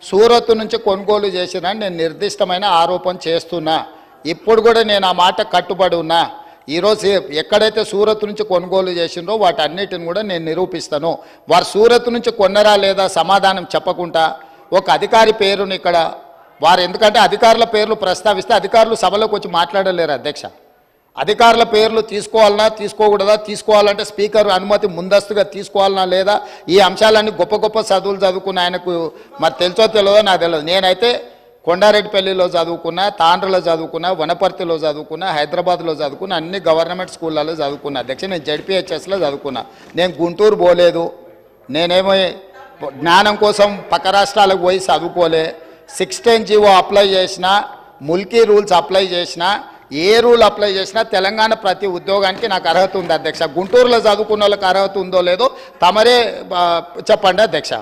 సూరత్ నుంచి కొనుగోలు చేసినని నేను నిర్దిష్టమైన ఆరోపణ చేస్తున్నా. ఇప్పుడు కూడా నేను ఆ మాట కట్టుబడి ఉన్నా. ఈరోజు ఎక్కడైతే సూరత్ నుంచి కొనుగోలు చేసిండ్రో వాటన్నిటిని కూడా నేను నిరూపిస్తాను. వారు సూరత్ నుంచి కొన్నరా లేదా సమాధానం చెప్పకుండా ఒక అధికారి పేరుని ఇక్కడ వారు, ఎందుకంటే అధికారుల పేర్లు ప్రస్తావిస్తే అధికారులు సభలోకి వచ్చి మాట్లాడలేరు అధ్యక్ష. అధికారుల పేర్లు తీసుకోవాలన్నా తీసుకోకూడదా, తీసుకోవాలంటే స్పీకర్ అనుమతి ముందస్తుగా తీసుకోవాలన్నా లేదా, ఈ అంశాలన్నీ గొప్ప గొప్ప చదువులు చదువుకున్న ఆయనకు మరి తెలుసో తెలియదో నాకు తెలియదు. నేనైతే కొండారెడ్డిపల్లిలో చదువుకున్నా, తాండ్రలో చదువుకున్నా, వనపర్తిలో చదువుకున్నా, హైదరాబాద్లో చదువుకున్నా, అన్ని గవర్నమెంట్ స్కూళ్ళలో చదువుకున్నా అధ్యక్ష. నేను జడ్పీహెచ్ఎస్లో చదువుకున్నా. నేను గుంటూరు పోలేదు. నేనేమో జ్ఞానం కోసం పక్క రాష్ట్రాలకు పోయి చదువుకోలే. 16 జీవో అప్లై చేసినా, ముల్కీ రూల్స్ అప్లై చేసినా, ఏ రూల్ అప్లై చేసినా తెలంగాణ ప్రతి ఉద్యోగానికి నాకు అర్హత ఉంది అధ్యక్ష. గుంటూరులో చదువుకున్న వాళ్ళకి అర్హత ఉందో లేదో తమరే చెప్పండి అధ్యక్ష.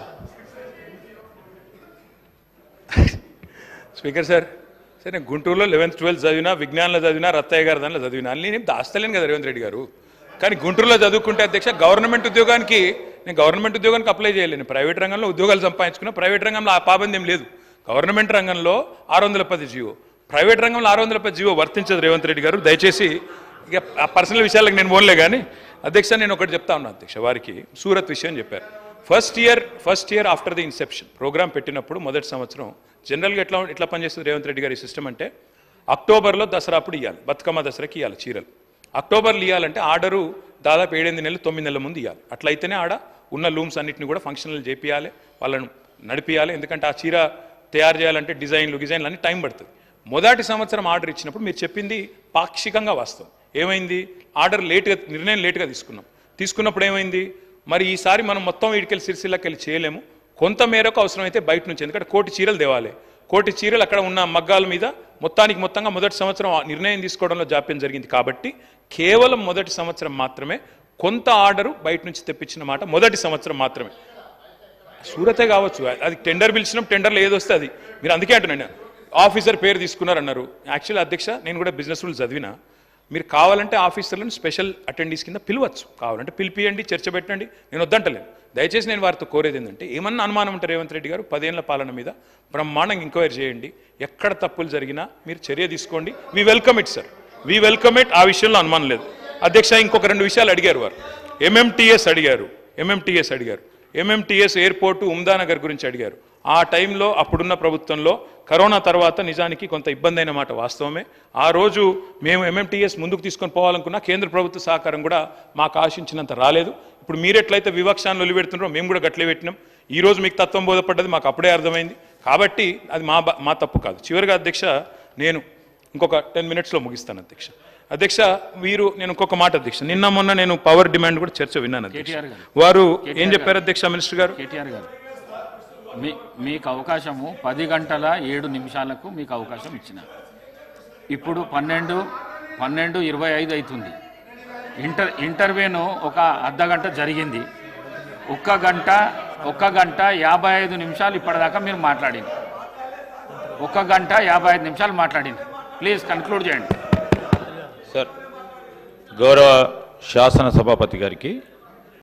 స్పీకర్ సార్, నేను గుంటూరులో 11th 12th చదివినా, విజ్ఞానంలో చదివినా, రత్తయ్య గారి దానిలో చదివినా, అన్నీ నేను దాస్తలేను కదా రేవంత్ రెడ్డి గారు. కానీ గుంటూరులో చదువుకుంటే అధ్యక్ష గవర్నమెంట్ ఉద్యోగానికి అప్లై చేయలేను. ప్రైవేట్ రంగంలో ఉద్యోగాలు సంపాదించుకున్నా. ప్రైవేట్ రంగంలో ఆ పాబంద్యం లేదు. గవర్నమెంట్ రంగంలో 610 జీవో, ప్రైవేట్ రంగంలో 610 జీవో వర్తించదు రేవంత్ రెడ్డి గారు. దయచేసి ఇక ఆ పర్సనల్ విషయాలకు నేను పోన్లే. కానీ అధ్యక్ష నేను ఒకటి చెప్తా ఉన్నా అధ్యక్ష, వారికి సూరత్ విషయం చెప్పారు. First year after the inception program పెట్టినప్పుడు మొదటి సంవత్సరం జనరల్గా ఎట్లా పనిచేస్తుంది రేవంత్ రెడ్డి గారి సిస్టమ్ అంటే, అక్టోబర్లో దసరా అప్పుడు ఇవ్వాలి, బతుకమ్మ దసరాకి ఇవ్వాలి చీరలు. అక్టోబర్లో ఇవ్వాలంటే ఆర్డరు దాదాపు 7-8 నెలలు 9 నెలల ముందు ఇవ్వాలి. అట్లయితేనే ఆడ ఉన్న లూమ్స్ అన్నింటినీ కూడా ఫంక్షనల్ చేపియాలి, వాళ్ళను నడిపియాలి. ఎందుకంటే ఆ చీర తయారు చేయాలంటే డిజైన్లు అన్ని టైం పడుతుంది. మొదటి సంవత్సరం ఆర్డర్ ఇచ్చినప్పుడు మీరు చెప్పింది పాక్షికంగా వాస్తవం. ఏమైంది, ఆర్డర్ నిర్ణయం లేటుగా తీసుకున్నప్పుడు ఏమైంది, మరి ఈసారి మనం మొత్తం వీడికెళ్ళి సిరిసిల్లకి వెళ్ళి చేయలేము, కొంత మేరకు అవసరమైతే బయట నుంచి, ఎందుకంటే 1 కోటి చీరలు తేవాలి. 1 కోటి చీరలు అక్కడ ఉన్న మగ్గాల మీద మొత్తంగా మొదటి సంవత్సరం నిర్ణయం తీసుకోవడంలో జాప్యం జరిగింది. కాబట్టి కేవలం మొదటి సంవత్సరం మాత్రమే కొంత ఆర్డరు బయట నుంచి తెప్పించిన మాట మొదటి సంవత్సరం మాత్రమే. సూరతే కావచ్చు, అది టెండర్ పిలిచినాం, టెండర్లో ఏది వస్తే అది. మీరు అందుకే అంటున్నాను ఆఫీసర్ పేరు తీసుకున్నారన్నారు. యాక్చువల్లీ అధ్యక్ష నేను కూడా బిజినెస్ రూల్స్ చదివినా. మీరు కావాలంటే ఆఫీసర్లను స్పెషల్ అటెండీస్ కింద పిలవచ్చు, కావాలంటే పిలిపియండి, చర్చ పెట్టండి, నేను వద్దంటలేను. దయచేసి నేను వారితో కోరేది ఏంటంటే, ఏమన్నా అనుమానం ఉంటే రేవంత్ రెడ్డి గారు 10 ఏళ్ల పాలన మీద బ్రహ్మాండంగా ఎంక్వైరీ చేయండి. ఎక్కడ తప్పులు జరిగినా మీరు చర్య తీసుకోండి. We welcome it sir, we welcome it. ఆ విషయంలో అనుమానం లేదు అధ్యక్ష. ఇంకొక 2 విషయాలు అడిగారు వారు. ఎంఎంటీఎస్ అడిగారు. ఎంఎంటీఎస్ ఎయిర్పోర్టు ఉమ్దానగర్ గురించి అడిగారు. ఆ టైంలో అప్పుడున్న ప్రభుత్వంలో కరోనా తర్వాత నిజానికి కొంత ఇబ్బంది అయిన మాట వాస్తవమే. ఆ రోజు మేము ఎంఎంటీఎస్ ముందుకు తీసుకొని పోవాలనుకున్నా కేంద్ర ప్రభుత్వ సహకారం కూడా మాకు ఆశించినంత రాలేదు. ఇప్పుడు మీరెట్లయితే వివక్షాన్ని వదిలిపెడుతున్నారో మేము కూడా గట్లే పెట్టినాం. ఈరోజు మీకు తత్వం బోధపడ్డది, మాకు అప్పుడే అర్థమైంది. కాబట్టి అది మా తప్పు కాదు. చివరిగా అధ్యక్ష నేను ఇంకొక 10 మినిట్స్లో ముగిస్తాను అధ్యక్ష. నేను ఇంకొక మాట అధ్యక్ష, నిన్న మొన్న నేను పవర్ డిమాండ్ కూడా చర్చ విన్నాను అధ్యక్ష. వారు ఏం చెప్పారు అధ్యక్ష, మినిస్టర్ గారు? కేటీఆర్ గారు, మీకు అవకాశము 10 గంటల 7 నిమిషాలకు మీకు అవకాశం ఇచ్చిన. ఇప్పుడు 12:25 అవుతుంది. ఇంటర్వ్యూను ఒక అర్ధగంట జరిగింది. 1 గంట 55 నిమిషాలు ఇప్పటిదాకా మీరు మాట్లాడింది. 1 గంట 55 నిమిషాలు మాట్లాడింది. ప్లీజ్ కన్క్లూడ్ చేయండి సార్. గౌరవ శాసన సభాపతి గారికి